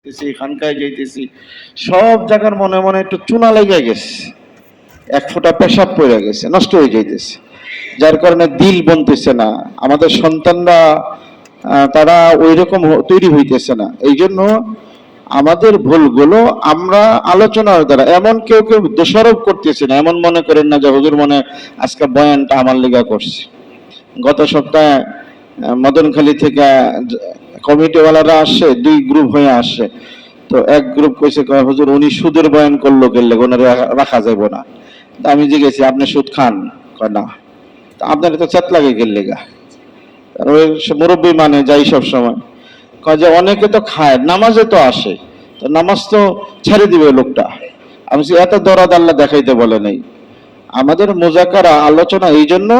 খানকায় যাইতেছি, সব জায়গার মনে মনে একটু চুনা লেগে গেছে, এক ফোঁটা পেশাব পড়ে গেছে, নষ্ট হয়ে যাইতেছে। যার কারণে দিল বনতেছে না, আমাদের সন্তানরা তারা ওই রকম তৈরি হইতেছে না। এই জন্য আমাদের ভুলগুলো আমরা আলোচনার দ্বারা, এমন কেউ কেউ দোষারোপ করতেছে না, এমন মনে করেন না যে হুজুর মনে আজকে বয়ানটা আমার লিগা করছে। গত সপ্তাহে মদনখালী থেকে কমিটিওয়ালারা আসে, দুই গ্রুপ হয়ে আসে। তো এক গ্রুপ কইছে হুজুর উনি সুদের বয়ান করলো গেলে ওনারে রাখা যাবে না। আমি জিজ্ঞেসি আপনি সুদ খান? কয় না। আপনার তো চেত লাগে গেলে গা, ওই মুরব্বী মানে যাই সব সময় কয় যে অনেকে তো খায়, নামাজে তো আসে, তো নামাজ তো ছেড়ে দিবে লোকটা। আমি এত দরাদ আল্লাহ দেখাইতে বলে নেই। আমাদের মোজাকারা আলোচনা এই জন্য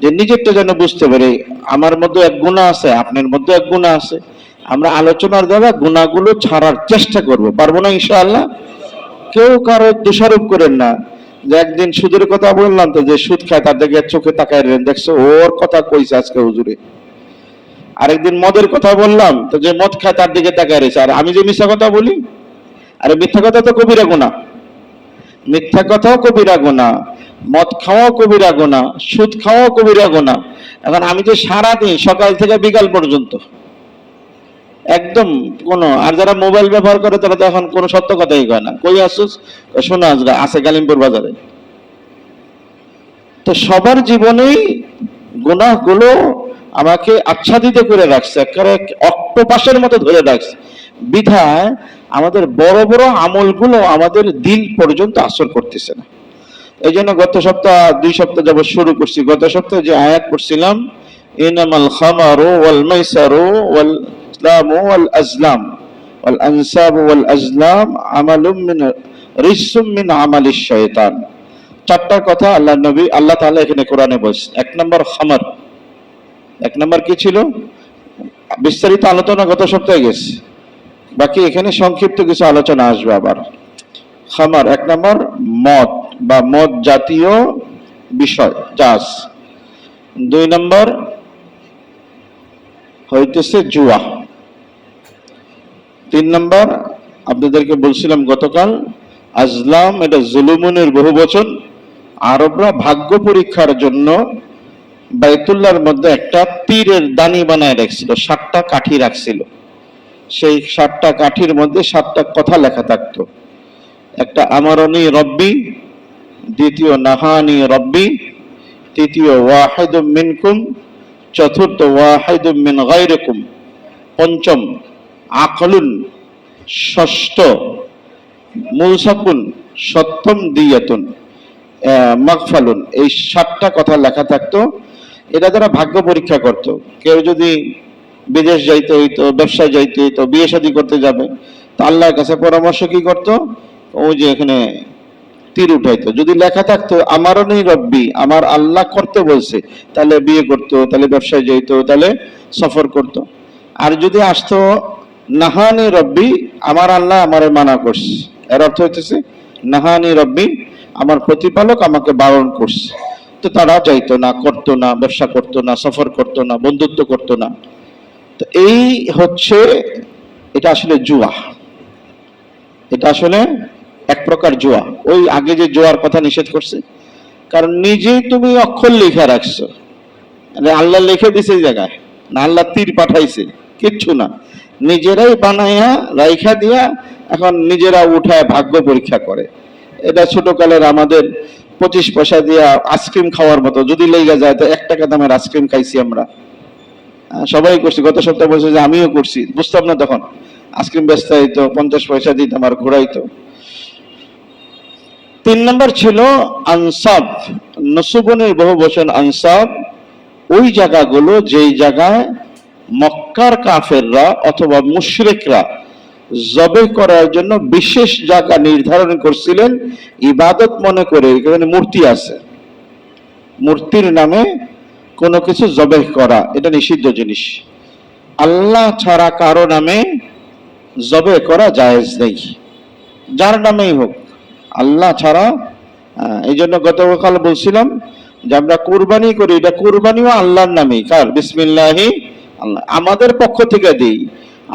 যে নিজেরটা যেন বুঝতে পারি, আমার মধ্যে এক গুনাহ আছে, আপনার মধ্যে এক গুনাহ আছে, আমরা আলোচনার দ্বারা গুনাহগুলো ছাড়ার চেষ্টা করব। পারবো না ইনশাআল্লাহ? কেউ কারো দোষারোপ করেন না। যে একদিন সুদের কথা বললাম, তো যে সুদ খায় তার দিকে চোখে তাকায় দেখছো ওর কথা কইছে আজকে হুজুরে। আরেকদিন মদের কথা বললাম, তো যে মদ খায় তার দিকে তাকায় রয়েছে। আর আমি যে মিথ্যা কথা বলি, আরে মিথ্যা কথা তো কবিরা গুনাহ, মিথ্যা কথাও কবিরা গুনাহ, মদ খাওয়াও কবিরা গুনাহ, সুদ খাওয়াও কবিরা গুনাহ। এখন আমি যে সারাদিন সকাল থেকে বিকাল পর্যন্ত একদম কোনো, আর যারা মোবাইল ব্যবহার করে তারা তো এখন কোনো সত্য কথাই কয় না। কই আসুস? শোনা আছে গালিমপুর বাজারে। তো সবার জীবনেই গুনাহগুলো আমাকে আচ্ছাদিত করে রাখছে, একেবারে অক্টোপাসের মতো ধরে রাখছে। বিধায় আমাদের বড় বড় আমলগুলো আমাদের দিল পর্যন্ত আসর করতেছে না। এই জন্য গত সপ্তাহ, 2 সপ্তাহ যাবত শুরু করছি। গত সপ্তাহে যে আয়াত করছিলাম, ইনামাল খামারু ওয়াল মাইসারু ওয়াল ইসলামু ওয়াল আজলাম ওয়াল আনসাবু ওয়াল আজলাম আমালুম মিন রিসুম মিন আমালিশ শাইতান। চারটা কথা আল্লাহ নবী, আল্লাহ তাআলা এখানে কোরআনে বলছেন। 1 নম্বর খামার। 1 নম্বর কি ছিল? বিস্তারিত আলোচনা গত সপ্তাহে গেছে, বাকি এখানে সংক্ষিপ্ত কিছু আলোচনা আসবে আবার। খামার 1 নম্বর মদ বা মদ জাতীয় বিষয় জাস। 2 নম্বর হইতেছে জুয়া। 3 নম্বর আপনাদেরকে বলছিলাম গতকাল, আজলাম, এটা জুলুমনের বহু বচন। আরবরা ভাগ্য পরীক্ষার জন্য বাইতুল্লাহর মধ্যে একটা তীরের দানি বানায় রাখছিল, 7টা কাঠি রাখছিল। সেই 7টা কাঠির মধ্যে 7টা কথা লেখা থাকতো। একটা আমারনি রব্বি, দ্বিতীয় নাহানি রব্বি, তৃতীয় ওয়াহিদুম মিনকুম, চতুর্থ ওয়াহিদুম মিন গায়রিকুম, পঞ্চম আকলুন, ষষ্ঠ মুলসাকুন, সপ্তম দিয়াতুন, মাগফালুন। এই 7টা কথা লেখা থাকতো। এটা যারা ভাগ্য পরীক্ষা করত, কেউ যদি বিদেশ যাইতে হইতো, ব্যবসায় যাইতে হইতো, বিয়ে শাদী করতে যাবে, তা আল্লাহর কাছে পরামর্শ কি করতো? ওই যে এখানে তীর উঠাইতো। যদি লেখা থাকতো আমারও নেই রব্বি, আমার আল্লাহ করতে বলছে, তাহলে বিয়ে করতো, তাহলে ব্যবসায় যাইতো, তাহলে সফর করত। আর যদি আসতো নাহানি রব্বি, আমার আল্লাহ আমারে মানা করছে, এর অর্থ হইতেছে নাহানি রব্বি, আমার প্রতিপালক আমাকে বারণ করছে, তো তারা যাইতো না, করতো না, ব্যবসা করতো না, সফর করতো না, বন্ধুত্ব করতো না। তো এই হচ্ছে, এটা আসলে জুয়া। এটা আসলে এক প্রকার জুয়া। ওই আগে যে জুয়ার কথা নিষেধ করছে, কারণ নিজেই তুমি অক্ষর লিখে রাখছো, আল্লাহ লিখে দিছে এই জায়গায় না, আল্লাহ তীর পাঠাইছে, কিচ্ছু না, নিজেরাই বানাইয়া রাইখা দিয়া এখন নিজেরা উঠায় ভাগ্য পরীক্ষা করে। এটা ছোটকালের আমাদের 25 পয়সা দিয়া আইসক্রিম খাওয়ার মতো, যদি লেগে যায় তো 1 টাকা দামের আইসক্রিম খাইছি আমরা, সবাই করছি। গত সপ্তাহে বলছে যে আমিও করছি, বুঝতাম না তখন। আইসক্রিম বেচতে হইতো, 50 পয়সা দিতাম আর ঘুরাইতো। 3 নম্বর ছিল আনসাব, নসুবনের বহু বচন আনসাব। ওই জায়গাগুলো যেই জায়গায় মক্কার কাফেররা অথবা মুশরিকরা জবে করার জন্য বিশেষ জায়গা নির্ধারণ করছিলেন, ইবাদত মনে করে। এখানে মূর্তি আছে, মূর্তির নামে কোনো কিছু জবে করা এটা নিষিদ্ধ জিনিস। আল্লাহ ছাড়া কারো নামে জবে করা জায়েজ নেই, যার নামেই হোক, আল্লাহ ছাড়া। এই জন্য গতকাল বলছিলাম যে আমরা কুরবানি করি, এটা কুরবানিও আল্লাহর নামেই। কার? বিসমিল্লাহি, আল্লাহ। আমাদের পক্ষ থেকে দিই,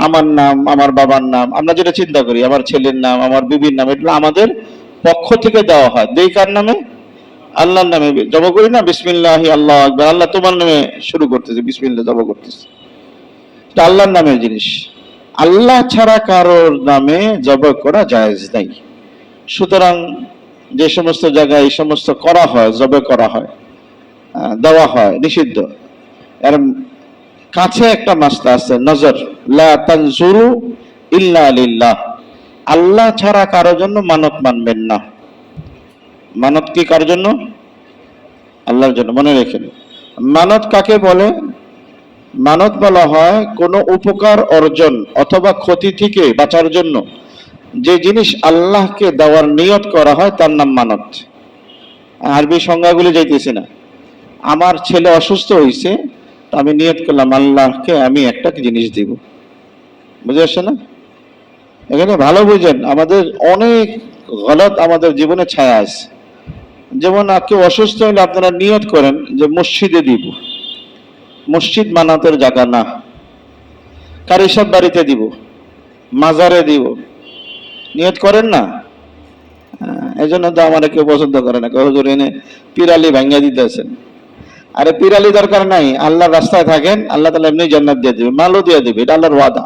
আমার নাম, আমার বাবার নাম, আমরা যেটা চিন্তা করি, আমার ছেলের নাম, আমার বিবির নাম, এগুলো আমাদের পক্ষ থেকে দেওয়া হয়। দেই কার নামে? আল্লাহর নামে জবা করি না, বিসমিল্লাহি আল্লাহু আকবার, আল্লাহ তোমার নামে শুরু করতেছে, বিসমিল্লাহ জবা করতেছে, এটা আল্লাহর নামের জিনিস। আল্লাহ ছাড়া কারোর নামে জবা করা জায়েজ নাই। সুতরাং যে সমস্ত জায়গায় এই সমস্ত করা হয়, জবে করা হয়, দেওয়া হয়, নিষিদ্ধ। এর কাছে একটা মাসলা আছে, নজর, লা তানজুরু ইল্লা লিল্লাহ, আল্লাহ ছাড়া কারোর জন্য মানত মানবেন না। মানত কি কার জন্য? আল্লাহর জন্য। মনে রেখেন, মানত কাকে বলে? মানত বলা হয় কোনো উপকার অর্জন অথবা ক্ষতি থেকে বাঁচার জন্য যে জিনিস আল্লাহকে দেওয়ার নিয়ত করা হয় তার নাম মানত। আরবি সংজ্ঞাগুলি যাইতেছি না। আমার ছেলে অসুস্থ হয়েছে, আমি নিয়ত করলাম আল্লাহকে আমি একটা জিনিস দিব। বুঝে আসছে না? এখানে ভালো বুঝেন, আমাদের অনেক গলত আমাদের জীবনে ছায়া আছে। যেমন কেউ অসুস্থ হলে আপনারা নিয়ত করেন যে মসজিদে দিব। মসজিদ মানাতের জায়গা না, কারিসাব বাড়িতে দিব, মাজারে দিব, নিয়ত করেন না। এই জন্য তো আমার কেউ পছন্দ করে না, হুজুর এনে পিরালি ভাঙ্গা দিতেছেন। আরে পিরালি দরকার নাই, আল্লাহর রাস্তায় থাকেন, আল্লাহ তাআলা এমনি জান্নাত দিয়ে দিবে, মালও দিয়ে দিবে, এটা আল্লাহর ওয়াদা।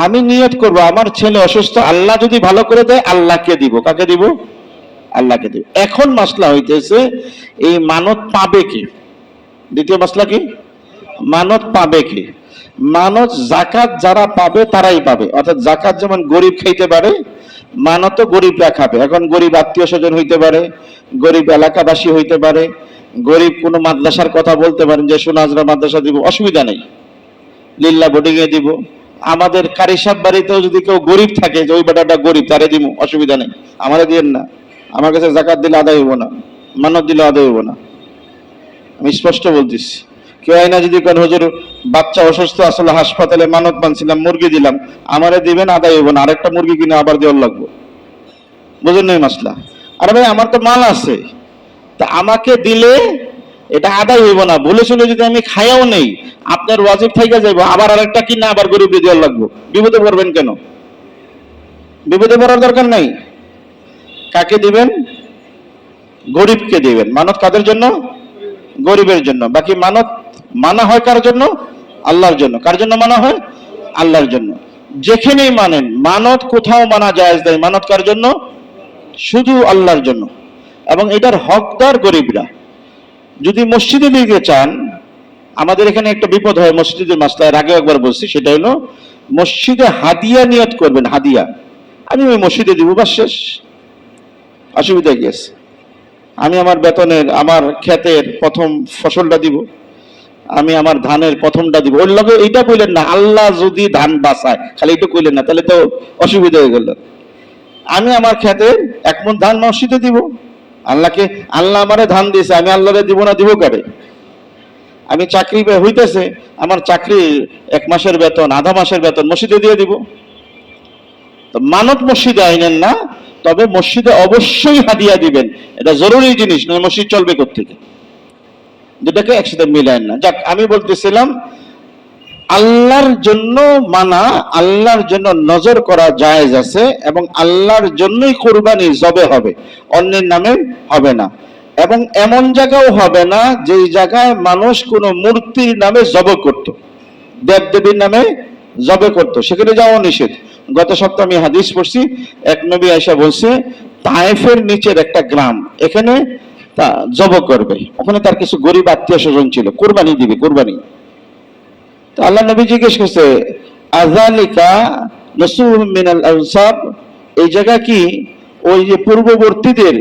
আমি নিয়ত করব আমার ছেলে অসুস্থ, আল্লাহ যদি ভালো করে দেয় আল্লাহকে দিব। কাকে দিব? আল্লাহকে দিব। এখন মাসলা হইতেছে এই মানত পাবে কি? দ্বিতীয় মাসলা কি? মানত পাবে কি? মানত জাকাত যারা পাবে তারাই পাবে। অর্থাৎ জাকাত যেমন গরিব খাইতে পারে, মানতও গরিবরা খাবে। এখন গরিব আত্মীয় স্বজন হইতে পারে, গরিব এলাকাবাসী হইতে পারে, গরিব কোনো মাদ্রাসার কথা বলতে পারেন যে সোনাজরা মাদ্রাসা দিব, অসুবিধা নেই, লিল্লা বোর্ডিং এ দিব। আমাদের কারিসাব বাড়িতেও যদি কেউ গরিব থাকে, যে ওই বেটাটা গরিব, তারে দিব, অসুবিধা নেই, আমারে দিয়েন না। আমার কাছে জাকাত দিলে আদায় হইব না, মানত দিলে আদায় হইব না, আমি স্পষ্ট বলতেছি। কেউ আইনা যদি কোন হুজুর বাচ্চা অসুস্থ আসলে হাসপাতালে মানত মানছিলাম, মুরগি দিলাম, আমারে দিবেন, আদায় হইব না, আরেকটা মুরগি কিনে আবার দেওয়ার লাগবো। বুঝুন নাই মাসলা? আরে ভাই আমার তো মাল আছে, তা আমাকে দিলে এটা আদায় হইব না, বলে শুনে যদি আমি খাইয়াও নেই আপনার ওয়াজিব থাইকা যাইবো, আবার আরেকটা কিনা আবার গরিব দেওয়ার লাগবো। বিপদে পড়বেন কেন? বিপদে পড়ার দরকার নাই। কাকে দিবেন? গরিবকে দিবেন। মানত কাদের জন্য? গরিবের জন্য। বাকি মানত মানা হয় কার জন্য? আল্লাহর জন্য। কার জন্য মানা হয়? আল্লাহর জন্য। যেখানেই মানেন, মানত কোথাও মানা জায়েজ নাই। মানত কার জন্য? শুধু আল্লাহর জন্য। এবং এটার হকদার গরিবরা। যদি মসজিদে দিতে চান, আমাদের এখানে একটা বিপদ হয় মসজিদের মাসলায়, আগেও একবার বলছি, সেটা হলো মসজিদে হাদিয়া নিয়ত করবেন। হাদিয়া আমি ওই মসজিদে দিব, বাস শেষ, অসুবিধা কি আছে? আমি আমার বেতনের, আমার ক্ষেতের প্রথম ফসলটা দিব, আমি আমার ধানের প্রথমটা দিব। ওর লগে এইটা কইলেন না, আল্লাহ যদি ধান বাঁচায়, খালি এটা কইলেন না, তাহলে তো অসুবিধা হয়ে গেল। আমি আমার ক্ষেতের 1 মণ ধান মসজিদে দিব। আল্লাহকে, আল্লাহ আমারে ধান দিয়েছে, আমি আল্লাহরে দিব না, দিব কারে? আমি চাকরি হইতেছে, আমার চাকরি 1 মাসের বেতন, আধা মাসের বেতন মসজিদে দিয়ে দিব। তো মানত মসজিদে আইনেন না, তবে মসজিদে অবশ্যই হাদিয়া দিবেন, এটা জরুরি জিনিস, নয় মসজিদ চলবে কোত্থেকে? দুটাকে একসাথে মিলায়েন না। যাক, আমি বলতেছিলাম আল্লাহর জন্য মানা, আল্লাহর জন্য নজর করা জায়েজ আছে, এবং আল্লাহর জন্যই কুরবানি জবে হবে, অন্যের নামে হবে না। এবং এমন জায়গাও হবে না যেই জায়গায় মানুষ কোনো মূর্তির নামে জব করত, দেবদেবীর নামে জবে করত, সেখানে যাওয়া নিষেধ। গত সপ্তাহে আমি হাদিস পড়ছি, এক নবী আয়েশা বলছে তায়েফের নিচের একটা গ্রাম, এখানে তা জব করবে, ওখানে তার কিছু গরিব আত্মীয় স্বজন ছিল, কোরবানি দিবে, কোরবানি। তো আল্লাহ নবী জিজ্ঞেস করছে আযালিকা নাসুহুম মিনাল আনসাব, এই জায়গা কি ওই যে পূর্ববর্তীদের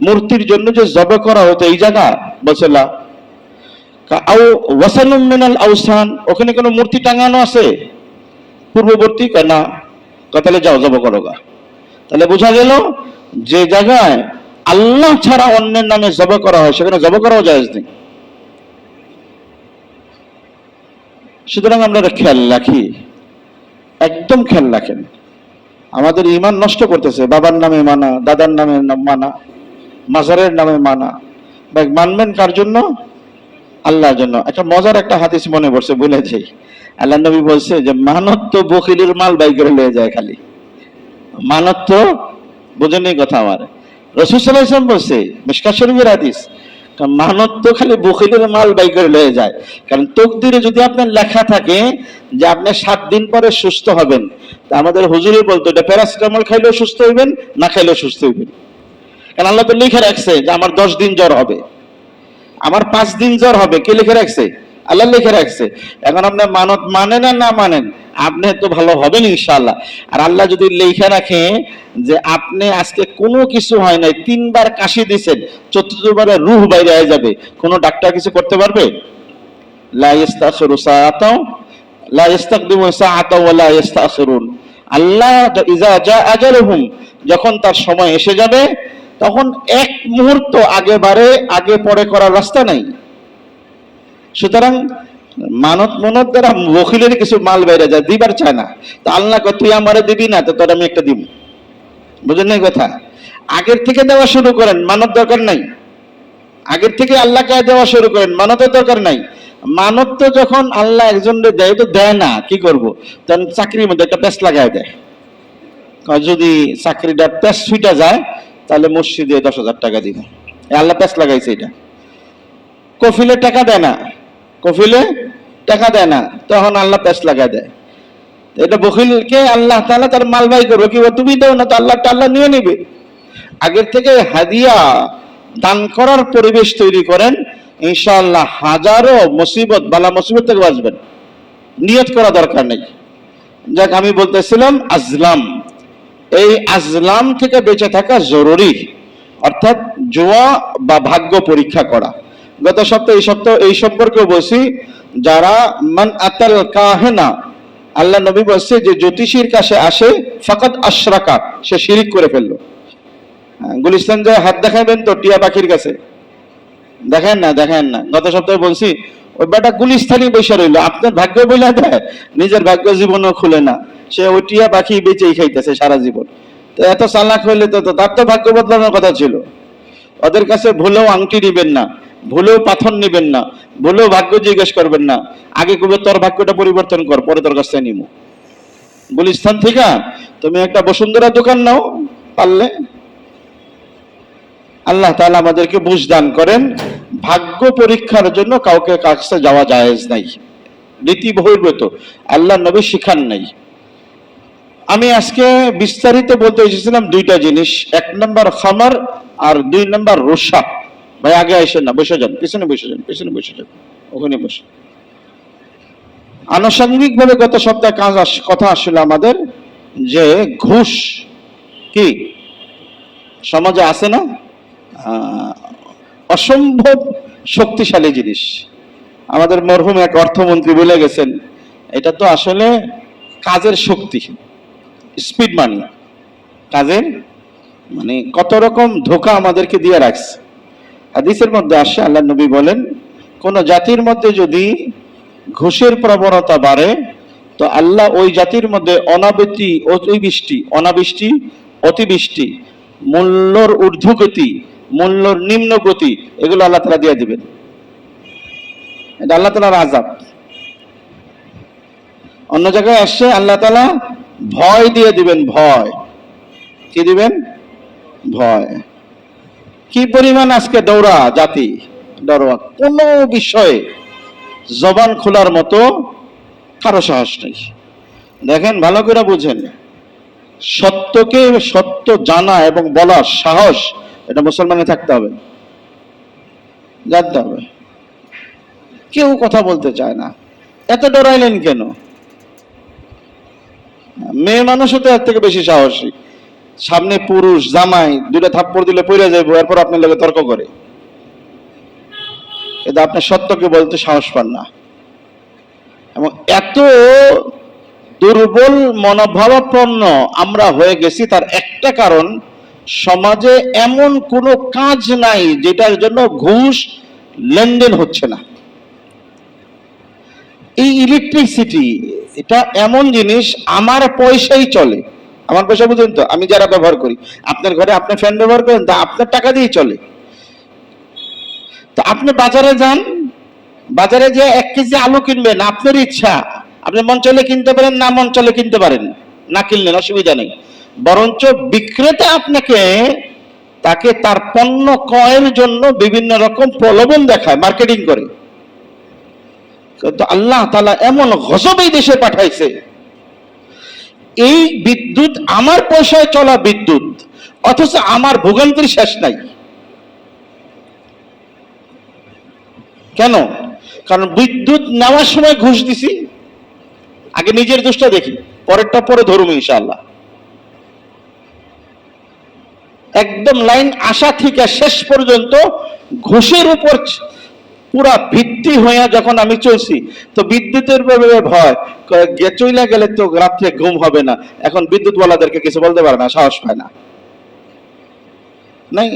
মূর্তির জন্য যে জব করা হতো এই জায়গা? বলছে না। আও ওয়াসানুম মিনাল আওসান, ওখানে কোনো মূর্তি টাঙানো আছে পূর্ববর্তী? না। তাহলে যাও জব করো গা। তাহলে বোঝা গেল যে জায়গায় আল্লাহ ছাড়া অন্যের নামে জব করা হয় সেখানে জব করাও জায়েজ নেই। সুতরাং আমরা খেয়াল রাখি, একদম খেয়াল রাখেন। আমাদের ঈমান নষ্ট করতেছে বাবার নামে মানা, দাদার নামে মানা, মাজারের নামে মানা। মানবেন কার জন্য? আল্লাহর জন্য। একটা মজার একটা হাদিস মনে পড়ছে, বলে যাই। আল্লাহ নবী বলছে যে মানত তো বখিলের মাল বাই করে লয়ে যায় খালি। মানত তো, বোঝেন এই কথা আমার, রাসূল সাল্লাল্লাহু আলাইহি ওয়াসাল্লাম বলছে, মিশকাত শরীফের হাদিস, মানত তো খালি বখিলের মাল বাই করে লয়ে যায়। কারণ তকদিরে যদি আপনার লেখা থাকে যে আপনি 7 দিন পরে সুস্থ হবেন, তা আমাদের হুজুরে বলতো এটা প্যারাসিটামল খাইলেও সুস্থ হইবেন, না খাইলেও সুস্থ হইবেন। কারণ আল্লাহ তো লিখে রাখছে যে আমার 10 দিন জ্বর হবে, আমার 5 দিন জ্বর হবে। কে লিখে রাখছে? আল্লাহ লিখে রাখছে। এখন আপনি মানত মানেন আর না মানেন, আপনি তো ভালো হবেন ইনশাআল্লাহ। আর আল্লাহ যদি লিখে রাখে যে আপনি আজকে কোনো কিছু হয় নাই, 3 বার কাশি দিয়েছেন, 4র্থবারে রূহ বাইরে হয়ে যাবে, কোনো ডাক্তার কিছু করতে পারবে? লা ইস্তাখিরু সাআতাও লা ইস্তাকদিমু সাআতাও ওয়া লা ইস্তাখিরুন। আল্লাহ ইজা জা আজালুহুম, যখন তার সময় এসে যাবে, তখন এক মুহূর্ত আগে বাড়ে আগে পরে করার রাস্তা নাই। সুতরাং মানত মনত দ্বারা বখিলের কিছু মাল বাইরে যায়, দিবার চায় না। তো আল্লাহ কয় তুই আমারে দিবি না, তো তোর আমি একটা দিব। বুঝেন না কথা? আগের থেকে দেওয়া শুরু করেন, মানত দরকার নাই। আগের থেকে আল্লাহকে দেওয়া শুরু করেন, মানতের দরকার নাই। মানত তো যখন আল্লাহ একজনকে দেয়, তো দেয় না, কি করব? তখন চাকরির মধ্যে একটা প্যাচ লাগায় দেয়। যদি চাকরিটা প্যাচ ছুইটা যায়, তাহলে মসজিদে 10,000 টাকা দিব। আল্লাহ প্যাচ লাগাইছে এটা। কফিলে টাকা দেয় না, কফিলে টাকা দেয় না, তখন আল্লাহ প্যাচ লাগায় দেয়। এটা বখিলকে আল্লাহ তাআলা তার মাল বাই করবে, কি তুমি দাও না, তো আল্লাহ নিয়ে নিবে। আগের থেকে হাদিয়া দান করার পরিবেশ তৈরি করেন, ইনশাআল্লাহ হাজারো মুসিবত বালা মুসিবত থেকে বাঁচবেন। নিয়ত করা দরকার নেই। যাক, আমি বলতেছিলাম আজলাম, এই আজলাম থেকে বেঁচে থাকা জরুরি, অর্থাৎ জুয়া বা ভাগ্য পরীক্ষা করা। গত সপ্তাহে এই সম্পর্কে বলছি, যারা মান আতাল কাহেনা, আল্লাহ নবী বলছে যে জ্যোতিষীর কাছে আসে, ফাকাত আশরাকা, সে শিরিক করে ফেললো। গুলিস্তান যায় হাত দেখাবেন তো টিয়া পাখির কাছে, দেখেন না দেখেন না। গত সপ্তাহে বলছি, ওই বেটা গুলিস্তানি বসে রইলো, আপনার ভাগ্য বলে দেয়, নিজের ভাগ্য জীবনও খুলে না, সে ওই টিয়া পাখি বেঁচেই খাইতেছে সারা জীবন। তো এত চালাক হইলে তো তার তো ভাগ্য বদলানোর কথা ছিল। ওদের কাছে ভুলেও আংটি নিবেন না, ভুলেও পাথর নিবেন না, ভুলেও ভাগ্য জিজ্ঞেস করবেন না। আগে কবে তোর ভাগ্যটা পরিবর্তন কর, পরে তোর কাছে নিমু। গুলিস্তান থেকে তুমি একটা বসুন্ধরা দোকান নাও পারলে। আল্লাহ তাআলা আমাদেরকে বুঝ দান করেন। ভাগ্য পরীক্ষার জন্য কাউকে কাছে যাওয়া জায়েজ নাই, রীতি বহির্ভূত, আল্লাহ নবী শিখান নাই। আমি আজকে বিস্তারিত বলতে এসেছিলাম 2টা জিনিস, 1 নম্বর খামার আর 2 নম্বর রোশা। ভাই আগে আসেন না, বসে যান, পিছনে বসে যান, পিছনে বসে যান, ওখানে বসে। আনুষঙ্গিক ভাবে গত সপ্তাহে কথা আসলে আমাদের যে ঘুষ কি সমাজে আছে না, অসম্ভব শক্তিশালী জিনিস। আমাদের মরহুম এক অর্থমন্ত্রী বলে গেছেন, এটা তো আসলে কাজের শক্তি, স্পিড মানি, কাজের মানে কত রকম ধোঁকা আমাদেরকে দিয়ে রাখছে। হাদিসের মধ্যে আসে, আল্লাহ নবী বলেন, কোন জাতির মধ্যে যদি ঘুষের প্রবণতা বাড়ে, তো আল্লাহ ওই জাতির মধ্যে অনাবৃষ্টি, অতিবৃষ্টি, মূল্যর ঊর্ধ্বগতি, মূল্যর নিম্নগতি, এগুলো আল্লাহ তাআলা দিয়ে দিবেন। এটা আল্লাহ তাআলার আযাব। অন্য জায়গায় আসছে, আল্লাহ তাআলা ভয় দিয়ে দিবেন, ভয়। কি দিবেন? ভয়। কি পরিমাণ আজকে দৌড়া জাতি, ডরোয়া, কোন বিষয়ে জবান খোলার মতো কারো সাহস নেই। দেখেন, ভালো করে বুঝেন, সত্যকে সত্য জানা এবং বলার সাহস, এটা মুসলমানে থাকতে হবে, জানতে হবে। কেউ কথা বলতে চায় না, এত ডরাইলেন কেন? মেয়ে মানুষও তো এর থেকে বেশি সাহসী। সামনে পুরুষ জামাই 2টা থাপ্পড় দিলে পড়ে যাবো, এরপর আপনার লোকে তর্ক করে, কিন্তু আপনি সত্যকে বলতে সাহস পান না। এবং এত দুর্বল মনোভাবাপন্ন আমরা হয়ে গেছি, তার একটা কারণ, সমাজে এমন কোনো কাজ নাই যেটার জন্য ঘুষ লেনদেন হচ্ছে না। এই ইলেকট্রিসিটি, এটা এমন জিনিস, আমার পয়সাই চলে। আমার পয়সা বুঝেন তো, আমি যারা ব্যবহার করি, আপনার ঘরে আপনি ফ্যান ব্যবহার করেন, তা আপনার টাকা দিয়েই চলে। তো আপনি বাজারে যান, বাজারে যে 1 কেজি আলু কিনবেন আপনার ইচ্ছা, আপনি মন চাইলে কিনতে পারেন, না মন চাইলে কিনতে পারেন, না কিনলেন অসুবিধা নেই। বরঞ্চ বিক্রেতা আপনাকে তাকে তার পণ্য ক্রয়ের জন্য বিভিন্ন রকম প্রলোভন দেখায়, মার্কেটিং করে। কিন্তু আল্লাহ তাআলা এমন গজব এই দেশে পাঠাইছে, এই বিদ্যুৎ আমার পয়সায় চলা বিদ্যুৎ, অথচ আমার ভোগান্তির শেষ নাই। কেন? কারণ বিদ্যুৎ নেওয়ার সময় ঘুষ দিছি। আগে নিজের দোষটা দেখি, পরেরটা পরে ধরুম ইনশাআল্লাহ। একদম লাইন আসা থেকে শেষ পর্যন্ত ঘুষের উপর পুরা ভিত্তি হইয়া যখন আমি চলছি, তো বিদ্যুতের ব্যাপারে ভয়, চইলা গেলে তো রাত্রে ঘুম হবে না। এখন বিদ্যুৎ ওয়ালাদেরকে কিছু বলতে পারে না, সাহস পায় না। নাই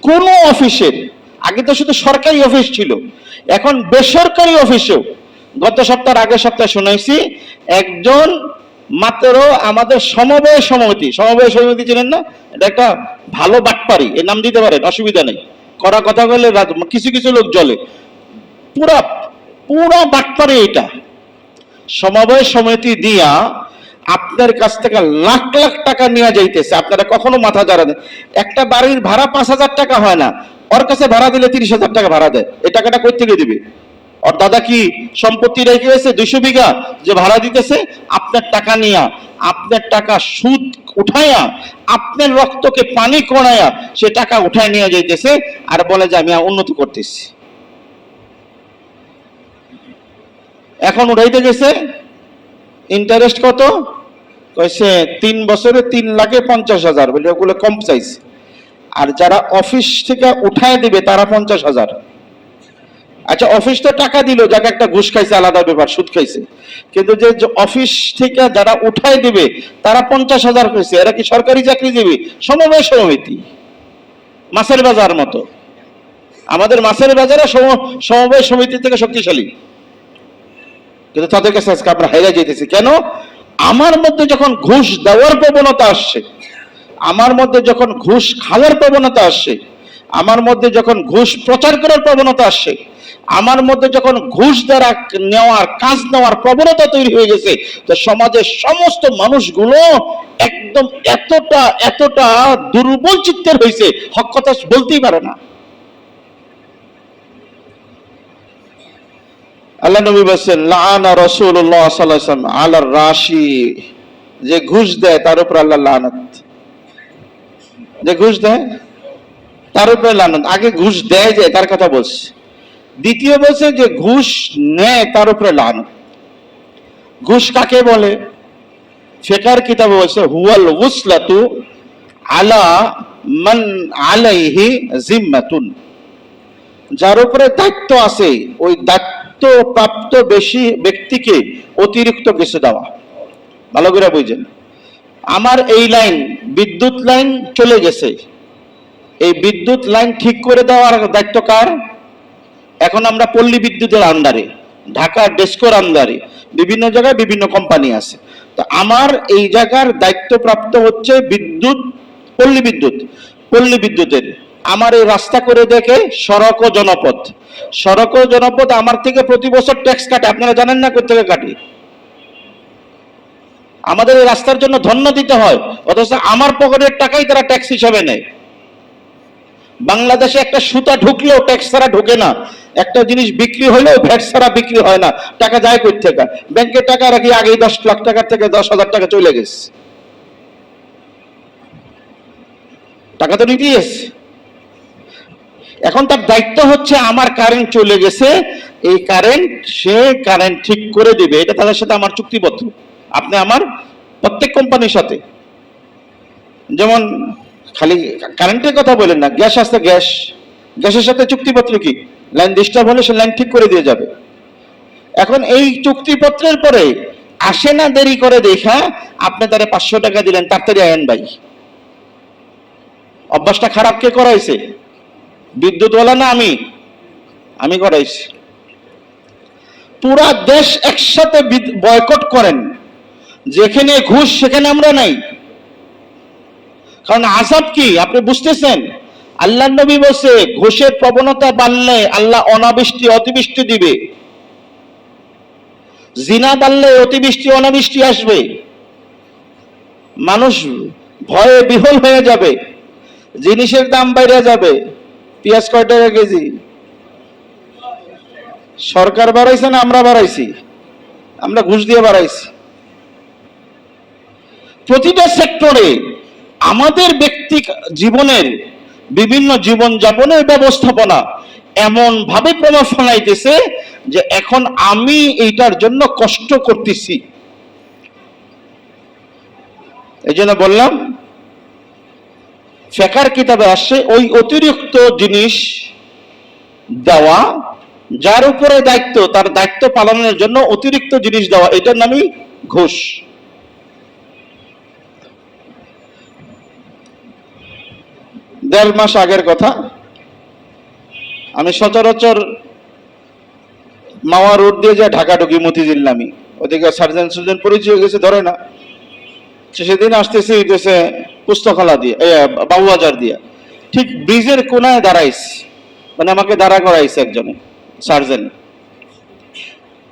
কোন অফিসের, আগে তো শুধু সরকারি অফিস ছিল, এখন বেসরকারি অফিসেও গত সপ্তাহ আগের সপ্তাহে শুনাইছি, একজন মাত্র আমাদের সমবায় সমিতি চিনেন না? এটা একটা ভালো বাটপারি, এর নাম দিতে পারেন, অসুবিধা নেই। করা কথা বলে কিছু কিছু লোক জ্বলে, পুরা পুরা বাটপারি। এটা সমবায় সমিতি দিয়া আপনার কাছ থেকে লাখ লাখ টাকা নিয়ে যাইতেছে, আপনারা কখনো মাথা দাঁড়ান। একটা বাড়ির ভাড়া 5,000 টাকা হয় না, ওর কাছে ভাড়া দিলে 30,000 টাকা ভাড়া দেয়। এই টাকাটা কই থেকে দিবে? ওর দাদা কি সম্পত্তি রেখে গেছে 200 বিঘা, যে ভাড়া দিতেছে আপনার টাকা নিয়া, আপনার টাকা সুদ উঠাইয়া, আপনার রক্তকে পানি করাইয়া সে টাকা উঠায় নিয়ে যাইতেছে, আর বলে যে আমি উন্নতি করতেছি। এখন উঠাইতে গেছে, ইন্টারেস্ট কত কইছে? 3 বছরে 3,50,000, বলে ওগুলো কম চাইছে। আর যারা অফিস থেকে উঠায় দিবে তারা 50,000। আচ্ছা, অফিস তো টাকা দিল, যাকে একটা ঘুষ খাইছে আলাদা ব্যাপার, সুদ খাইছে। কিন্তু যে অফিস থেকে যারা উঠায় দিবে তারা 50,000 কইছে। এরা কি সরকারি চাকরিজীবী? সমবায় সমিতি, মাছের বাজার মতো। আমাদের মাছের বাজারে সমবায় সমিতি থেকে শক্তিশালী, কিন্তু তাদের কাছে আজকে আমরা হেরে যেতেছি। কেন? আমার মধ্যে যখন ঘুষ দেওয়ার প্রবণতা আসছে, আমার মধ্যে যখন ঘুষ খাওয়ার প্রবণতা আসছে, আমার মধ্যে যখন ঘুষ প্রচার করার প্রবণতা আসছে, আমার মধ্যে যখন ঘুষ দ্বারা নেওয়ার কাজ নেওয়ার প্রবণতা তৈরি হয়ে গেছে, তো সমাজের সমস্ত মানুষগুলো একদম এতটা এতটা দুর্বল চিত্তের হয়েছে, হক কথা বলতেই পারে না। আল্লাহ নবী বলেন, লাআনা রাসূলুল্লাহ সাল্লাল্লাহু আলাইহি ওয়াসাল্লাম আলার রাশি, যে ঘুষ দেয় তার উপর আল্লাহ লানত। যে ঘুষ দেয় তার উপরে লানত। আগে ঘুষ দেয় যে তার কথা বলছে, দ্বিতীয় বলছে যে ঘুষ নেয় তার উপরে লানত। ঘুষ কাকে বলে? ফিকহের কিতাবে বলছে, হুয়াল গুসলাতু আলা মান আলাইহি জিম্মাতুন, যার উপরে দায়িত্ব আছে ওই দায়িত্ব প্রাপ্ত বেশি ব্যক্তিকে অতিরিক্ত কিছু দেওয়া। ভালো করে বুঝেন। আমার এই লাইন, বিদ্যুৎ লাইন চলে গেছে, এই বিদ্যুৎ লাইন ঠিক করে দেওয়ার দায়িত্ব কার? এখন আমরা পল্লী বিদ্যুতের আন্ডারে, ঢাকা ডেস্কোর আন্ডারে বিভিন্ন জায়গায় বিভিন্ন কোম্পানি আছে। তো আমার এই জায়গার দায়িত্বপ্রাপ্ত হচ্ছে বিদ্যুৎ, পল্লী বিদ্যুতের। আমার এই রাস্তা করে দেখে সড়ক ও জনপথ, সড়ক ও জনপথ আমার থেকে প্রতি বছর ট্যাক্স কাটে। আপনারা জানেন না কোথা থেকে কাটে? আমাদের এই রাস্তার জন্য ধন্য দিতে হয়, অথচ আমার পকেটের টাকাই তারা ট্যাক্স হিসাবে নেয়। বাংলাদেশে একটা সুতা ঢুকলেও ট্যাক্স ছাড়া ঢুকে না, একটা জিনিস বিক্রি হলেও ভ্যাট ছাড়া বিক্রি হয় না। টাকা যায় কই থেকে? ব্যাংকে টাকা রাখি, আগেই 10 লাখ টাকার থেকে 10,000 টাকা চলে গেছে, টাকা তো নিতেই এসছে। এখন তার দায়িত্ব হচ্ছে, আমার কারেন্ট চলে গেছে, এই কারেন্ট সে কারেন্ট ঠিক করে দিবে। এটা তাদের সাথে আমার চুক্তিপত্র। আপনি আমার প্রত্যেক কোম্পানির সাথে, যেমন খালি কারেন্টের কথা বলেন না, গ্যাস আসতে গ্যাসের সাথে চুক্তিপত্র কি? লাইন ডিস্টার্ব হলে সে লাইন ঠিক করে দিয়ে যাবে। এখন এই চুক্তিপত্রের পরে আসে না, দেরি করে দেখা আপনি তারে 500 টাকা দিলেন, তাড়াতাড়ি আয়েন ভাই। অভ্যাসটা খারাপ কে করাইছে? বিদ্যুৎওয়ালা না আমি করাইছি। পুরা দেশ একসাথে বয়কট করেন, যেখানে ঘুষ সেখানে আমরা নাই। কারণ আযাব কি আপনি বুঝতেছেন? আল্লাহ নবী বলছে ঘুষের প্রবণতা বাড়লে আল্লাহ অনাবৃষ্টি অতিবৃষ্টি দিবে, জিনা বাড়লে অতিবৃষ্টি অনাবৃষ্টি আসবে, মানুষ ভয়ে বিহ্বল হয়ে যাবে, জিনিসের দাম বাইরে যাবে। পেঁয়াজ কয় টাকা কেজি? সরকার বাড়াইছে না আমরা বাড়াইছি? আমরা ঘুষ দিয়ে বাড়াইছি। প্রতিটা সেক্টরে আমাদের ব্যক্তি জীবনের বিভিন্ন জীবন যাপনের ব্যবস্থাপনা এমন ভাবে প্রভাব ফেলাইতেছে যে এখন আমি এইটার জন্য কষ্ট করতেছি। এই জন্য বললাম ফিকহের কিতাবে আসছে ওই অতিরিক্ত জিনিস দেওয়া, যার উপরে দায়িত্ব তার দায়িত্ব পালনের জন্য অতিরিক্ত জিনিস দেওয়া, এটার নামই ঘুষ। দেড় মাস আগের কথা, আমি সচরাচর মাওয়া রোড দিয়ে যায় ঢাকা ঢুকি মতিঝিল নামি, ওদিকে সার্জন পরিচয় গেছে ধরে না, সেদিন আসতেছি পুস্তকালা দিয়ে বাবুবাজার দিয়ে, ঠিক ব্রিজের কোনায় দাঁড়াইছি, মানে আমাকে দাঁড়া করাইছে একজনে সার্জন,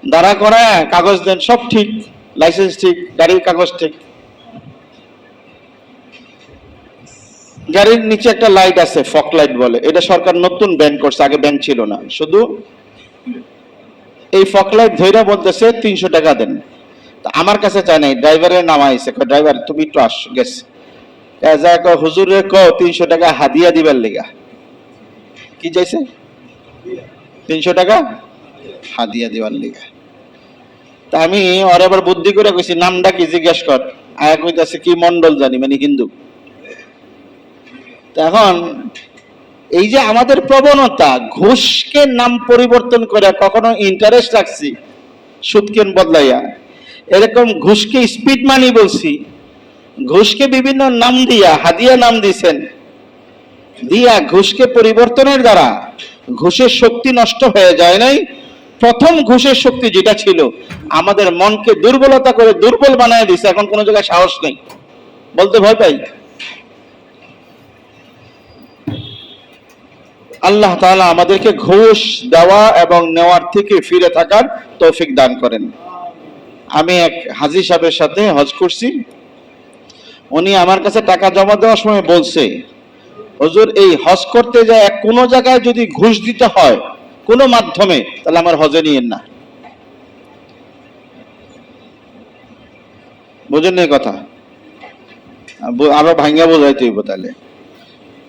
দাঁড়া করায় কাগজ দেন, সব ঠিক, লাইসেন্স ঠিক, গাড়ির কাগজ ঠিক, গাড়ির নিচে একটা লাইট আছে ফক লাইট বলে, এটা সরকার নতুন ব্যান করছে, আগে ব্যান ছিল না, শুধু এই ফক লাইট ধইরা বলতেছে 300 টাকা দেন। আমার কাছে চাই নাই, ড্রাইভারের নাম আইছে, ড্রাইভার তুমি একটু আস গেছে, হুজুরে ক 300 টাকা হাদিয়া দিবার লেগা। কি চাইছে? 300 টাকা হাদিয়া দিবার লেগা। তা আমি ওর আবার বুদ্ধি করে কইছি নামটা কি জিজ্ঞেস কর, আয়া কইতাছে কি মন্ডল জানি, মানে হিন্দু। এখন এই যে আমাদের প্রবণতা, ঘুষকে নাম পরিবর্তন করে কখনো ইন্টারেস্ট রাখছি সুদকে বদলাইয়া, এরকম ঘুষকে স্পিড মানি বলছি, ঘুষকে বিভিন্ন নাম দিয়া হাদিয়া নাম দিছেন, দিয়া ঘুষকে পরিবর্তনের দ্বারা ঘুষের শক্তি নষ্ট হয়ে যায় নাই। প্রথম ঘুষের শক্তি যেটা ছিল আমাদের মনকে দুর্বলতা করে দুর্বল বানায় দিছে, এখন কোনো জায়গায় সাহস নেই, বলতে ভয় পাই। আল্লাহ তাআলা আমাদেরকে ঘুষ দেওয়া এবং নেওয়ার থেকে ফিরে থাকার তৌফিক দান করেন। আমি এক হাজী সাহেবের সাথে হজ করছি, উনি আমার কাছে টাকা জমা দেওয়ার সময় বলছে, হুজুর এই হজ করতে যায় কোনো জায়গায় যদি ঘুষ দিতে হয় কোনো মাধ্যমে, তাহলে আমার হজে নিয়েন না। বুঝেন এই কথা? আরো ভাঙ্গা বোঝাইতে হইব তাহলে।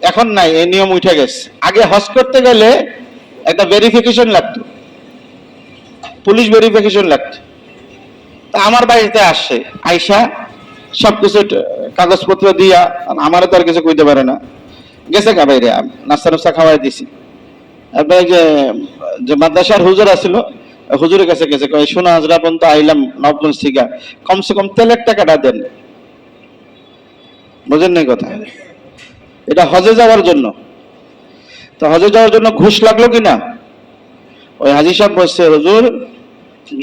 এখন নাই, এই নিয়ম উঠে গেছে। আগে হজ করতে গেলে একটা ভেরিফিকেশন লাগতো, পুলিশ ভেরিফিকেশন লাগতো। তা আমার বাড়িতে আসছে, আইসা সবকিছু কাগজপত্র দিয়া, আমারও তো আর কিছু কইতে পারে না, গেছে গা বাইরে, নাস্তা নাস্তা খাওয়াই দিছি। এরপরে যে মাদ্রাসার হুজুর আছিল, হুজুরের কাছে গেছে, শোনা হাজরা পর্যন্ত আইলাম নবগঞ্জ থেকে, কমসে কম তেলের টাকাটা দেন। বুঝেন নাই কথা? এটা হজে যাওয়ার জন্য। তো হজে যাওয়ার জন্য ঘুষ লাগলো কিনা? ওই হাজী সাহেব বলছে, হুজুর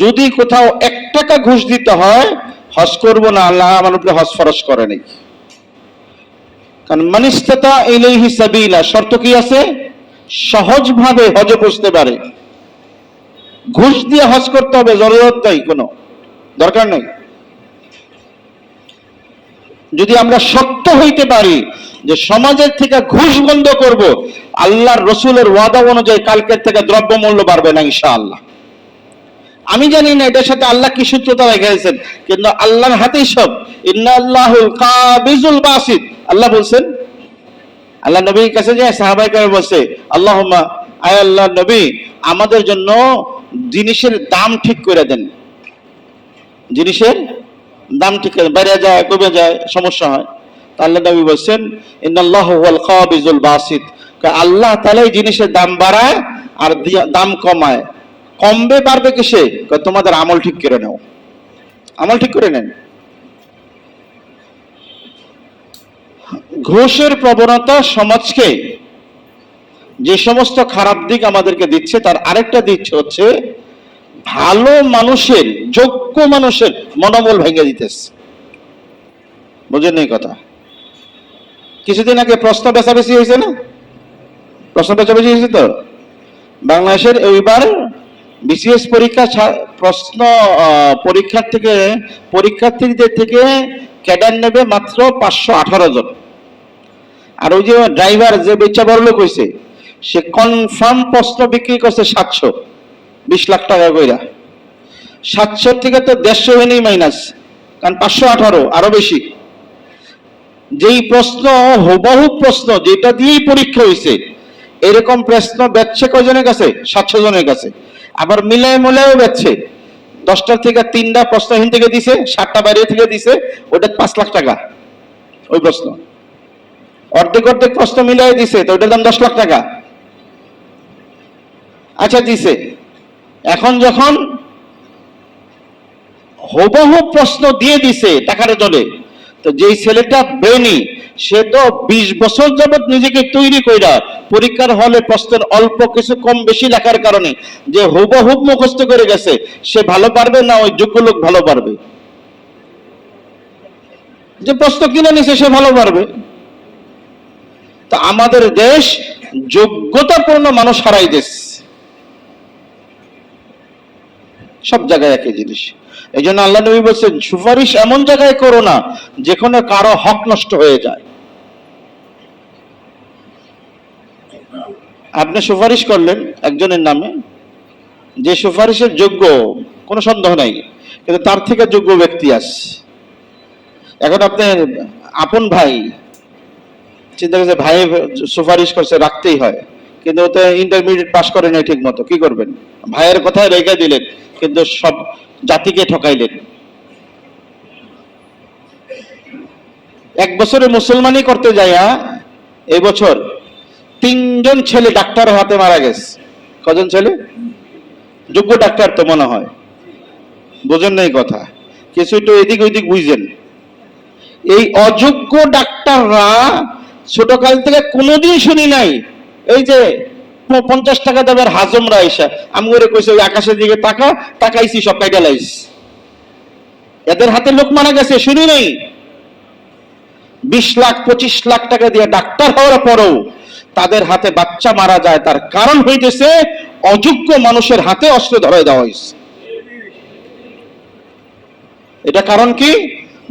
যদি কোথাও 1 টাকা ঘুষ দিতে হয় হজ করব না, আল্লাহ আমার উপরে হজ ফরজ করে নাই। কারণ মানিস্তাতা ইলাইহি সাবিলা, শর্ত কি আছে? সহজভাবে হজে পৌঁছতে পারে। ঘুষ দিয়ে হজ করতে হবে জরুরত নাই, কোনো দরকার নেই। যদি আমরা শক্ত হইতে পারি যে সমাজের থেকে ঘুষ বন্ধ করব, আল্লাহর রসুলের ওয়াদা অনুযায়ী কালকের থেকে দ্রব্যমূল্য বাড়বে না ইনশাআল্লাহ। আমি জানি না এটার সাথে আল্লাহ কি সূত্রতা রেখেছেন, কিন্তু আল্লাহর হাতেই সব। ইন্নাল্লাহুল কাবিজুল বাসিত, আল্লাহ বলছেন। আল্লাহ নবীর কাছে যে সাহাবায়ে কেরাম বলছে, আল্লাহুম্মা, আয় আল্লাহ নবী আমাদের জন্য জিনিসের দাম ঠিক করে দেন, জিনিসের দাম ঠিক করে, বাইরে যায় কমে যায় সমস্যা হয়। আল্লাহ নবী বলছেন ইন্নাল্লাহু হুয়াল কাবিজুল বাসিত, আল্লাহ তাআলাই জিনিসের দাম বাড়ায় আর দাম কমায়। কমবে পারবে কিসে? তোমাদের আমল ঠিক করে নাও, আমল ঠিক করে নেন। ঘুষের প্রবণতা সমাজকে যে সমস্ত খারাপ দিক আমাদেরকে দিচ্ছে, তার আরেকটা দিক হচ্ছে ভালো মানুষের, যোগ্য মানুষের মনোবল ভেঙে দিতেছে। বুঝেন এই কথা? কিছুদিন আগে প্রশ্ন বেচাবেচি হয়েছে না, প্রশ্নটা চলে এসেছে তো। বাংলাদেশের এইবার বিসিএস পরীক্ষা প্রশ্ন পরীক্ষার থেকে পরীক্ষার্থীদের থেকে ক্যাডার নেবে মাত্র 518 জন। আর ওই যে ড্রাইভার যে বেচা বড় লোক হয়েছে, সে কনফার্ম প্রশ্ন বিক্রি করছে 720 লাখ টাকা কইরা। 700 থেকে তো 150 হয়নি মাইনাস, কারণ 518 আরো বেশি। যেই প্রশ্ন হুবহু প্রশ্ন যেটা দিয়েই পরীক্ষা হয়েছে, এরকম প্রশ্ন বেচছে কয়জনের কাছে? 700 জনের কাছে। আবার মিলায় মিলায়ও বেচছে, 10টার থেকে 3টা প্রশ্নহীন থেকে দিছে, 7টা বাইরে থেকে দিছে, ওটা 5 লাখ টাকা ওই প্রশ্ন। অর্ধেক অর্ধেক প্রশ্ন মিলাই দিছে, তো ওটার দাম 10 লাখ টাকা। আচ্ছা দিছে, এখন যখন হুবহু প্রশ্ন দিয়ে দিছে টাকার জলে, তো যেই ছেলেটা ব্রেনি, সে তো 20 বছর যাবত নিজেকে তৈরি কইরা পরীক্ষার হলে প্রশ্নের অল্প কিছু কম বেশি লেখার কারণে যে হুবহু মুখস্থ করে গেছে, সে ভালো পারবে না ওই যোগ্য লোক ভালো পারবে? যে প্রশ্ন কিনে নিছে সে ভালো পারবে। তো আমাদের দেশ যোগ্যতাপূর্ণ মানুষ হারাই দেশ, সব জায়গায় একই জিনিস। এই জন্য আল্লাহ নবী বলছেন, সুপারিশ এমন জায়গায় করো না যেখানে কারো হক নষ্ট হয়ে যায়। আপনি সুপারিশ করলেন একজনের নামে, যে সুপারিশের যোগ্য কোনো সন্দেহ নাই, কিন্তু তার থেকে যোগ্য ব্যক্তি আছে। এখন আপনার আপন ভাই চিন্তা করছে, ভাই সুপারিশ করছে, রাখতেই হয়, কিন্তু ওতে ইন্টারমিডিয়েট পাস করে নাই ঠিক মতো, কি করবেন? ভাইয়ের কথায় রেখে দিলেন, কিন্তু সব জাতিকে ঠকাইলেন। 1 বছরে মুসলমানি করতে যাইয়া এবছর 3জন ছেলে ডাক্তারের হাতে মারা গেছে। কজন ছেলে? যোগ্য ডাক্তার তো মনে হয়, বোঝেন নাই কথা, কিছু একটু এদিক ওইদিক বুঝছেন। এই অযোগ্য ডাক্তাররা ছোটকাল থেকে কোনোদিন শুনি নাই এই যে 50 টাকা দেবের হাজমরা আইসা আমি করে কইছে ওই আকাশের দিকে তাকাইছি সব কাইটা লাইস। এদের হাতে লোক মারা গেছে শুনি নাই। 20 লাখ 25 লাখ টাকা দিয়ে ডাক্তার হওয়ার পরেও তাদের হাতে বাচ্চা মারা যায়, তার কারণ হইতেছে অযোগ্য মানুষের হাতে অস্ত্র ধরাই দেওয়া হয়েছে। এটা কারণ কি?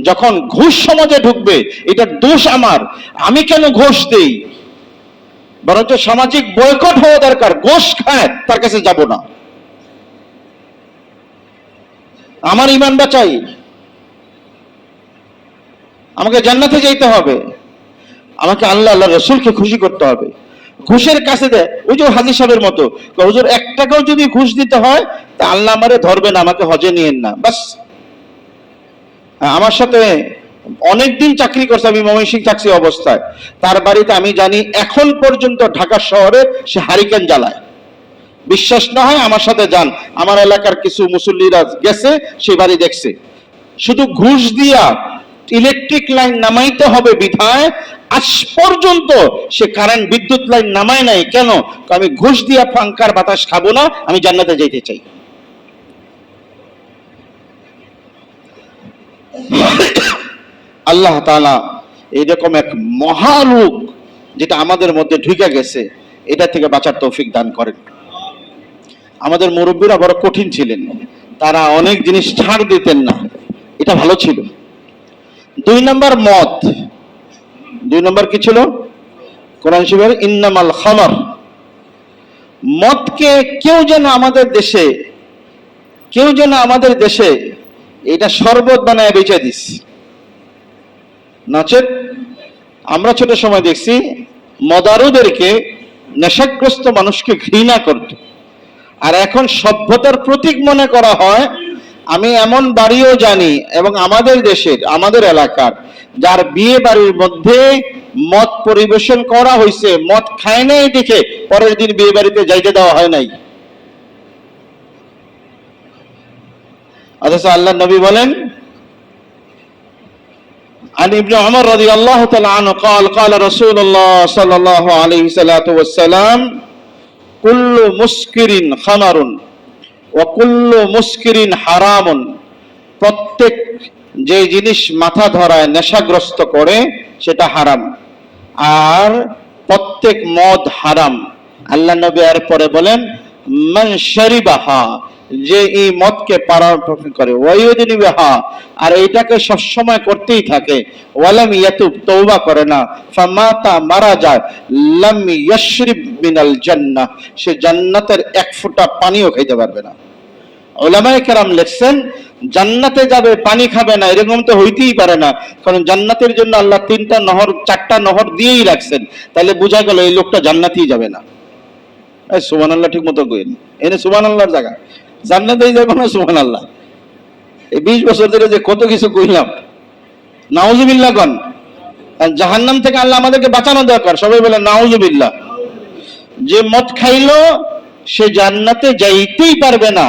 যখন ঘুষ সমাজে ঢুকবে, এটা দোষ আমার, আমি কেন ঘুষ দেই? বরঞ্চ সামাজিক বয়কট হওয়া দরকার। ঘুষ খায় তার কাছে যাব না, আমার ঈমান বাঁচাই, আমাকে জান্নাতে যেতে হবে, আমাকে আল্লাহ রাসূলকে খুশি করতে হবে। ঘুষের কাছে দেয় ওই যে হাজী সাহেবের মতো, হুজুর 1 টাকাও যদি ঘুষ দিতে হয় তা আল্লাহ আমারে ধরবে না, আমাকে হজে নিয়েন না, বাস। আমার সাথে অনেকদিন চাকরি করছে, আমি ময়মনসিংহ চাকরি অবস্থায়, তার বাড়িতে আমি জানি এখন পর্যন্ত ঢাকা শহরে সে হারিকেন জ্বালায়। বিশ্বাস না হয় আমার সাথে যান, আমার এলাকার কিছু মুসল্লিরা গেছে, সেই বাড়ি দেখছে। শুধু ঘুষ দিয়া ইলেকট্রিক লাইন নামাইতে হবে বিধায় আজ পর্যন্ত সে কারেন্ট বিদ্যুৎ লাইন নামায় নাই। কেন? আমি ঘুষ দিয়া পাঙ্কার বাতাস খাবো না, আমি জান্নাতে যেতে চাই। আল্লাহ তাআলা এইরকম এক মহারোগ যেটা আমাদের মধ্যে ঢুকে গেছে, এটা থেকে বাঁচার তৌফিক দান করেন। আমাদের মুরব্বীরা বড় কঠিন ছিলেন, তারা অনেক জিনিস ছাড় দিতেন না, এটা ভালো ছিল। 2 নম্বর মদ। 2 নম্বর কি ছিল? কোরআন শরীফের ইন্নামাল খামার। মদকে কেউ যেন আমাদের দেশে এটা শরবত বানায় বেচে দিস। নচেত আমরা ছোট সময় দেখছি মদারুদেরকে, নেশাগ্রস্ত মানুষকে ঘৃণা করত। আর এখন সভ্যতার প্রতীক মনে করা হয়। আমি এমন বাড়িও জানি, এবং আমাদের দেশের, আমাদের এলাকার, যার বিয়ে বাড়ির মধ্যে মদ পরিবেশন করা হয়েছে, মদ খায় নাই দেখে পরের দিন বিয়ে বাড়িতে যাইতে দেওয়া হয় নাই। অথচ আল্লাহ নবী বলেন, عن ابن عمر رضي الله تعالى عنه قال قال رسول الله صلى الله عليه وسلم كل مسكر خمر وكل مسكر حرام। প্রত্যেক যে জিনিস মাথা ধরায় নেশাগ্রস্ত করে সেটা হারাম, আর প্রত্যেক মদ হারাম। আল্লাহ নবী এর পরে বলেন মান শারিবাহা, যে এই মদকে পান করে, ওয়ায়ুদিনিবাহা, আর এইটাকে সবসময় করতেই থাকে, ওয়ালাম ইয়াতুব, তওবা করে না, ফামাতা, মারা যায়, লাম ইয়াশরিব মিনাল জান্নাহ, সে জান্নাতের এক ফোঁটা পানিও খাইতে পারবে না। উলামায়ে কেরাম লিখছেন জান্নাতে যাবে পানি খাবে না, এরকম তো হইতেই পারে না, কারণ জান্নাতের জন্য আল্লাহ 3টা নহর 4টা নহর দিয়েই রাখছেন, তাহলে বোঝা গেল এই লোকটা জান্নাতেই যাবে না। সুবহানাল্লাহ ঠিক মতো কইন, এনে সুবহানাল্লাহর জায়গা, জান্নাতেই যাবে না। সুবহানাল্লাহ। এই 20 বছর ধরে যে কত কিছু কইলাম, নাউজুবিল্লাহ কোন, জাহান্নাম থেকে আল্লাহ আমাদেরকে বাঁচানো দরকার, সবাই বলে নাউজুবিল্লাহ। যে মদ খাইলো সে জান্নাতে যাইতেই পারবে না,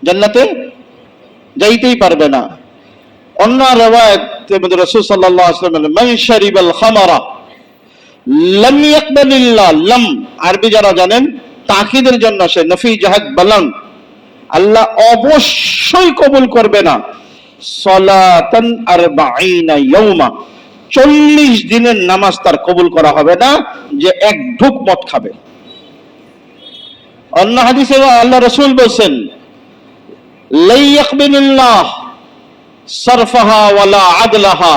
জান্নাতে যাইতেই পারবে না। অন্য রিওয়ায়াতে রাসূল সাল্লাল্লাহু আলাইহি ওয়াসাল্লাম বলেন মান শারিবাল খামারা লাম ইয়াকবালিল্লাহ, লাম আরবি যারা জানেন তাকিদের জন্য সে নফি জাহাদ বালান, আল্লাহ অবশ্যই কবুল করবে না সালাতান 40 ইয়াওমা, 40 দিনের নামাজ তার কবুল করা হবে না, যে এক ঢুক মদ খাবে। অন্য হাদিসে আল্লাহ রাসূল বলেন লা ইয়াকবিলুল্লাহ সারফাহা ওয়ালা আদলাহা,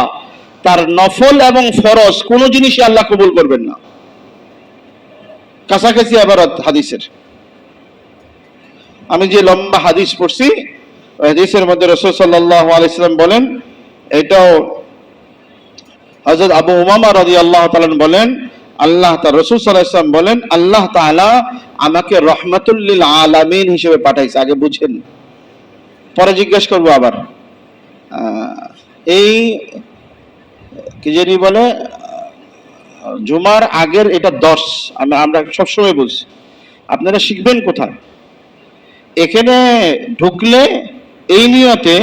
তার নফল এবং ফরজ কোন জিনিসই আল্লাহ কবুল করবেন না। কাছাকাছি আবারত হাদিসের, আমি যে লম্বা হাদিস পড়ছি ওই হাদিসের মধ্যে রাসূল সাল্লাল্লাহু আলাইহি সাল্লাম বলেন, এটাও হযরত আবু উমামা রাদিয়াল্লাহু তাআলা বলেন, আল্লাহ তাআলা, রাসূল সাল্লাল্লাহু আলাইহি সাল্লাম বলেন, আল্লাহ তাআলা আমাকে রাহমাতুল লিল আলামিন হিসেবে পাঠাইছে। আগে বুঝেন, পরে জিজ্ঞেস করবো আবার। এই কি জানি বলে জুমার আগের এটা 10, আমরা সবসময় বলছি, আপনারা শিখবেন কোথায়? এখানে ঢুকলে এই নিয়তে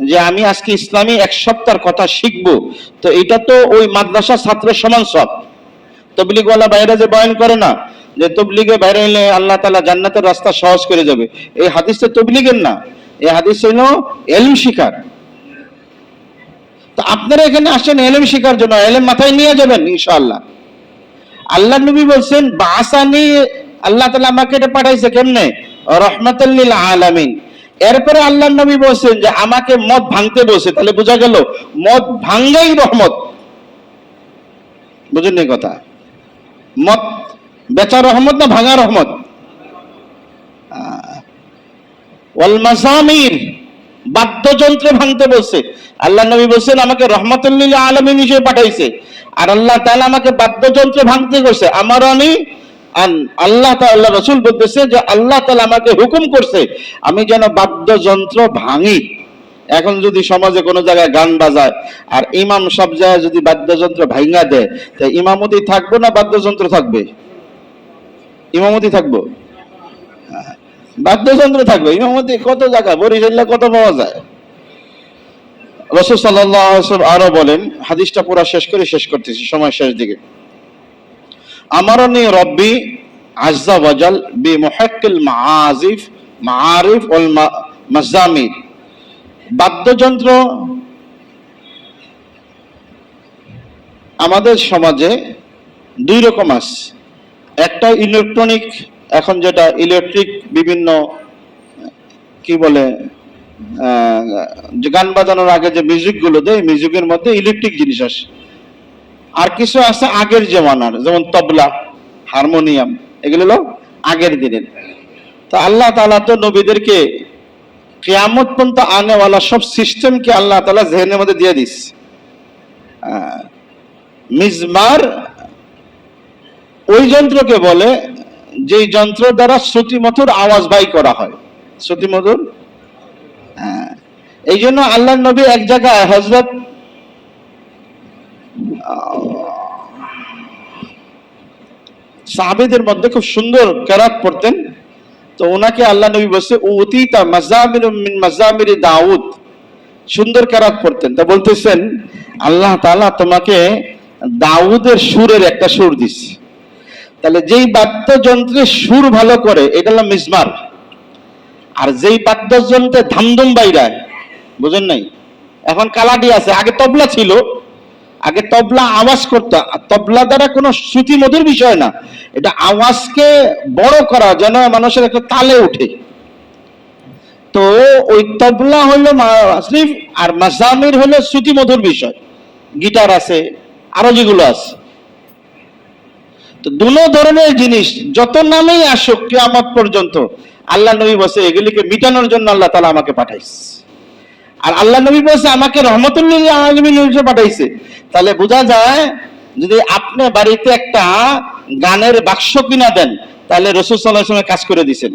যে আমি আজকে ইসলামী 1 সপ্তাহের কথা শিখবো, তো এটা তো ওই মাদ্রাসা ছাত্রের সমান সব। তবলিগওয়ালা বাইরে যে বয়ান করে না যে তবলিগে বাইরে হলে আল্লাহ তাআলা জান্নাতের রাস্তা সহজ করে যাবে, এই হাদিস তো তবলিগের না, এই হাদিস হলো ইলম শিখার। তো আপনারা এখানে আসেন ইলম শিখার জন্য, ইলম মাথায় নিয়ে যাবেন ইনশাআল্লাহ। আল্লাহ নবী বলছেন বাসানি, আল্লাহ তাআলা আমাকে এটা পাঠাইছে কেমনে? রাহমাতাল লিল আলামিন। এরপরে আল্লাহ নবী বলছেন যে আমাকে মদ ভাঙতে বলছে, তাহলে বোঝা গেল মদ ভাঙাই রহমত। বুঝেন এই কথা? মদ বেচা রহমত না ভাঙা রহমত? ওয়াল মাযামির, বাদ্যযন্ত্র ভাঙতে বলছে। আল্লাহ নবী বলছেন আমাকে রাহমাতুল লিল আলামিন হিসেবে পাঠাইছে, আর আল্লাহ তাআলা আমাকে বাদ্যযন্ত্র ভাঙতে কইছে। আল্লাহ তাআলা, রাসূল বলতেছে যে আল্লাহ তাআলা আমাকে হুকুম করছে আমি যেন বাদ্যযন্ত্র ভাঙি। এখন যদি সমাজে কোনো জায়গায় গান বাজায় আর ইমাম সব জায়গায় যদি বাদ্যযন্ত্র ভাঙা দেয়, তো ইমামতি থাকবে না বাদ্যযন্ত্র থাকবে? ইমামতি থাকবো, বাদ্যযন্ত্র থাকবে। ইমামতি কত জায়গা, বরিশালে কত পাওয়া যায়। রাসূল সাল্লাল্লাহু আলাইহি ওয়াসাল্লাম আরো বলেন, হাদিসটা পুরো শেষ করতেছি, সময় শেষ দিকে। আমারনি রব্বি আযজা ওয়াজাল বিমুহাক্কিল মাআরিফ ওয়াল মাযামির। বাদ্যযন্ত্র আমাদের সমাজে 2 রকম আছে। একটা ইলেকট্রনিক, এখন যেটা ইলেকট্রিক বিভিন্ন কি বলে গান বাজানোর আগে যে মিউজিক গুলো দেয়, মিউজিকের মধ্যে ইলেকট্রিক জিনিস আসে। আর কিছু আছে আগের জমানার, যেমন তবলা, হারমোনিয়াম, এগুলো হলো আগের দিনের। তো আল্লাহ তাআলা তো নবীদেরকে কিয়ামত পর্যন্ত আনেওয়ালা সব সিস্টেমকে আল্লাহ তাআলা জেহেনের মধ্যে দিয়ে দিস। মিজমার ওই যন্ত্রকে বলে যেই যন্ত্র দ্বারা শ্রুতিমধুর আওয়াজ বাই করা হয়, শ্রুতিমধুর। এই জন্য আল্লাহ নবী এক জায়গায় হযরত সাহাবীদের মধ্যে খুব সুন্দর কেরাত পড়তেন, তো ওনাকে আল্লাহ নবী বলছে উতিতা মাযামিরুম মিন মাযামিরি দাউদ, সুন্দর কেরাত পড়তেন। তা বলতেছেন আল্লাহ তাআলা তোমাকে দাউদের সুরের একটা সুর দিছে। তাহলে যেই বাদ্যযন্ত্রের সুর ভালো করে এটা হলো মিজমার, আর যেই বাদ্যযন্ত্রে ধামধুম বাইরায়, বুঝেন নাই? এখন কালাডি আছে, আগে তবলা ছিল, আগে তবলা আওয়াজ করতো, তবলা দ্বারা কোনো শ্রুতি মধুর বিষয় না, এটা আওয়াজকে বড় করা যেন মানুষের একটা তালে উঠে। তো ওই তবলা হলো মাসরিফ আর মাজামির হলো শ্রুতি মধুর বিষয়, গিটার আছে আরো যেগুলো আছে। তো দুনো ধরনের জিনিস যত নামেই আসুক কিয়ামত পর্যন্ত, আল্লাহ নবী বসে এগুলিকে মিটানোর জন্য আল্লাহ তাআলা আমাকে পাঠাইছে। আর আল্লাহ নবী বলছে আমাকে রহমতুল লিল আলামিন হিসেবে পাঠাইছে। তাহলে বোঝা যায় যদি আপনি বাড়িতে একটা গানের বাক্স কিনা দেন, তাহলে রাসূল সাল্লাল্লাহু আলাইহি ওয়াসাল্লাম কাজ করে দিয়েছেন।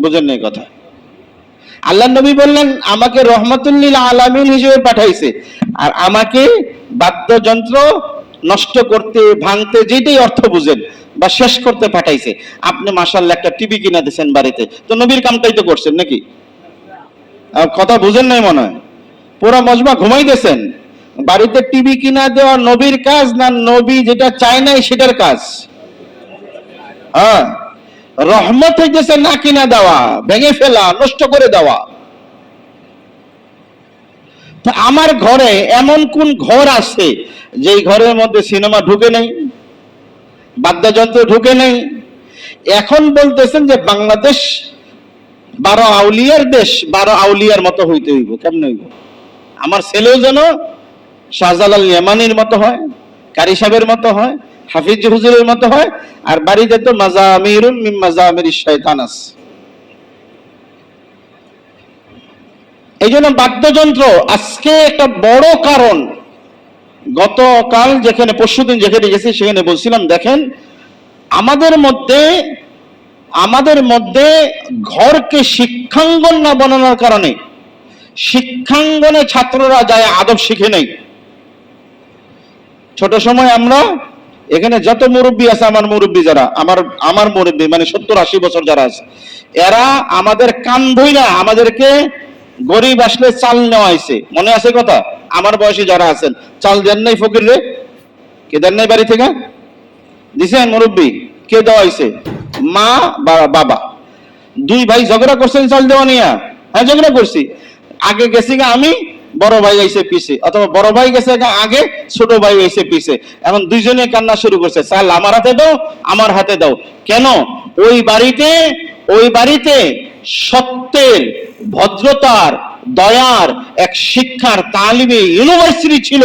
বুঝেন না এই কথা? আল্লাহ নবী বললেন আমাকে রহমতুল লিল আলামিন হিসেবে পাঠাইছে, আর আমাকে বাদ্যযন্ত্র নষ্ট করতে, ভাঙতে, যেটাই অর্থ বুঝেন বা শেষ করতে পাঠাইছে। আপনি মাশাআল্লাহ একটা টিভি কিনা দিয়েছেন বাড়িতে, তো নবীর কামটাই তো করছেন নাকি? কথা বুঝেন নাই মনে হয়, পুরা মজমা ঘুমাইতেছেন। বাড়িতে টিভি কিনা দেওয়া নবীর কাজ না নবী যেটা চায় নাই সেটার কাজ? হ্যাঁ, রহমত হইতেছে না কিনা দেওয়া, ভেঙে ফেলা, নষ্ট করে দেওয়া। তো আমার ঘরে এমন কোন ঘর আছে যে ঘরের মধ্যে সিনেমা ঢুকে নেই, বাদ্যযন্ত্র ঢুকে নেই? এখন বলতেছেন যে বাংলাদেশ 12 আউলিয়ার দেশ, 12 আউলিয়ার মতো হইতে হইব। কেমন হইব? আমার ছেলেও যেন শাহজালাল ইয়ামানির মতো হয়, কারি সাহেবের মতো হয়, হাফিজ হুজুরের মতো হয়, আর বাড়িতে তো মাজামিরুন মিন মাজামিরিশ শয়তান আছে। এই জন্য বাদ্যযন্ত্র আজকে একটা বড় কারণ। গতকাল যেখানে, পরশুদিন যেখানে গেছি সেখানে বলছিলাম, দেখেন আমাদের মধ্যে ঘরকে শিক্ষাঙ্গন না বানানোর কারণে শিক্ষাঙ্গনে ছাত্ররা যায় আদব শিখে নেই। ছোট সময় আমরা এখানে যত মুরব্বী আছে, আমার মুরব্বী যারা, আমার মুরব্বী মানে 70-80 বছর যারা আছে, এরা আমাদের কান ধইরা আমাদেরকে গরিব আসলে চাল নেওয়া হয়েছে। মনে আছে কথা? আমার বয়সী যারা আছেন, চাল দেন নাই ফকির রে? কে দেন নাই বাড়ি থেকে? দিছেন মুরব্বী? কে দেওয়া হয়েছে? মা বা বাবা, দুই ভাই ঝগড়া করছেন চাল দেওয়া নিয়ে। হ্যাঁ, ঝগড়া করছি। আগে গেছি গা আমি, বড় ভাই আইছে পিছে, অথবা বড় ভাই গেছে আগে, ছোট ভাই আইছে পিছে। এখন দুইজনে কান্না শুরু করছে, চাল আমার হাতে দাও, আমার হাতে দাও। কেন? ওই বাড়িতে সত্যের, ভদ্রতার, দয়ার এক শিক্ষার তালিমে ইউনিভার্সিটি ছিল,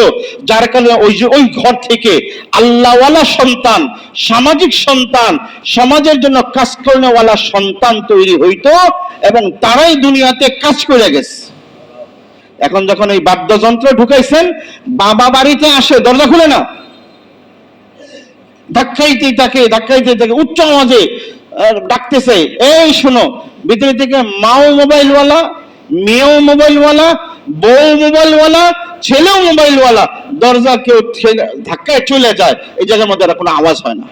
যার কারণে ওই ঘর থেকে আল্লাহওয়ালা সন্তান, সামাজিক সন্তান, সমাজের জন্য কাজ করেওয়ালা সন্তান তৈরি হইতো, এবং তারাই দুনিয়াতে কাজ করে গেছে। এখন যখন এই বাদ্যযন্ত্র ঢুকাইছেন, বাবা বাড়িতে আসে, দরজা খুলে না, ধাক্কাইতে থাকে উচ্চ আওয়াজে ডাকতেছে, এই শোনো। ভিতরে থেকে মাও মোবাইলওয়ালা, মেয়েও মোবাইলওয়ালা, বউ মোবাইলওয়ালা, ছেলেও মোবাইলওয়ালা, দরজা কেউ ধাক্কায় চলে যায়, এই জায়গার মধ্যে কোনো আওয়াজ হয় না।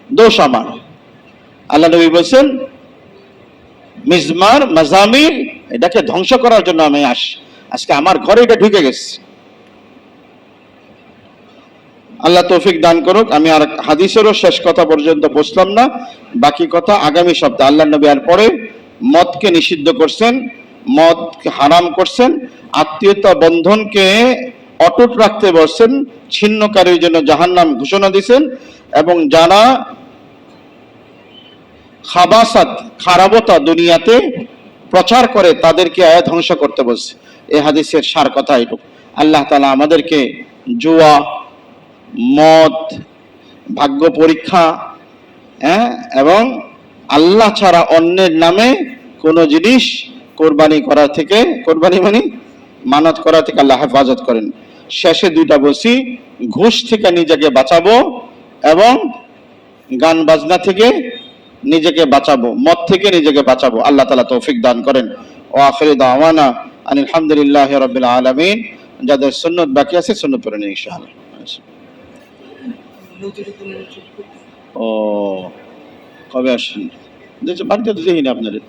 দোষ আমার। আল্লাহ নবী বলছেন মিজমার, মাজামির, এটাকে ধ্বংস করার জন্য আমি আজকে আমার ঘরে এটা ঢুকে গেছে। আল্লাহ তৌফিক দান করুক। আমি আর হাদিসেরও শেষ কথা পর্যন্ত বসলাম না, বাকি কথা আগামী সপ্তাহে। আল্লাহ নবী আর পরে মদকে নিষিদ্ধ করছেন, মদকে হারাম করছেন, আত্মীয়তা বন্ধনকে অটুট রাখতে বলছেন, ছিন্নকারীর জন্য জাহান্নাম ঘোষণা দিয়েছেন, এবং যারা খাবাসাত, খারাপতা দুনিয়াতে প্রচার করে তাদেরকে ধ্বংস করতে বলছে। এই হাদিসের সার কথা এটুকু। আল্লাহ তাআলা আমাদেরকে জুয়া, মদ, ভাগ্য পরীক্ষা, এবং আল্লাহ ছাড়া অন্যের নামে কোনো জিনিস কোরবানি করা থেকে, কোরবানি মানে মানত করা থেকে আল্লাহ হেফাজত করেন। শেষে দুইটা বলছি, ঘুষ থেকে নিজেকে বাঁচাবো এবং গান বাজনা থেকে নিজেকে বাঁচাবো, মদ থেকে নিজেকে বাঁচাবো। আল্লাহ তাআলা তৌফিক দান করেন। ওয়া আখিরু দাওয়ানা আনিল হামদুলিল্লাহি রাব্বিল আলামিন। যাদের সুন্নাত বাকি আছে সুন্নাত পড়ে নিন ইনশাআল্লাহ। ও কবে আসেন? বাড়িতে তো দেখিনি আপনাদের।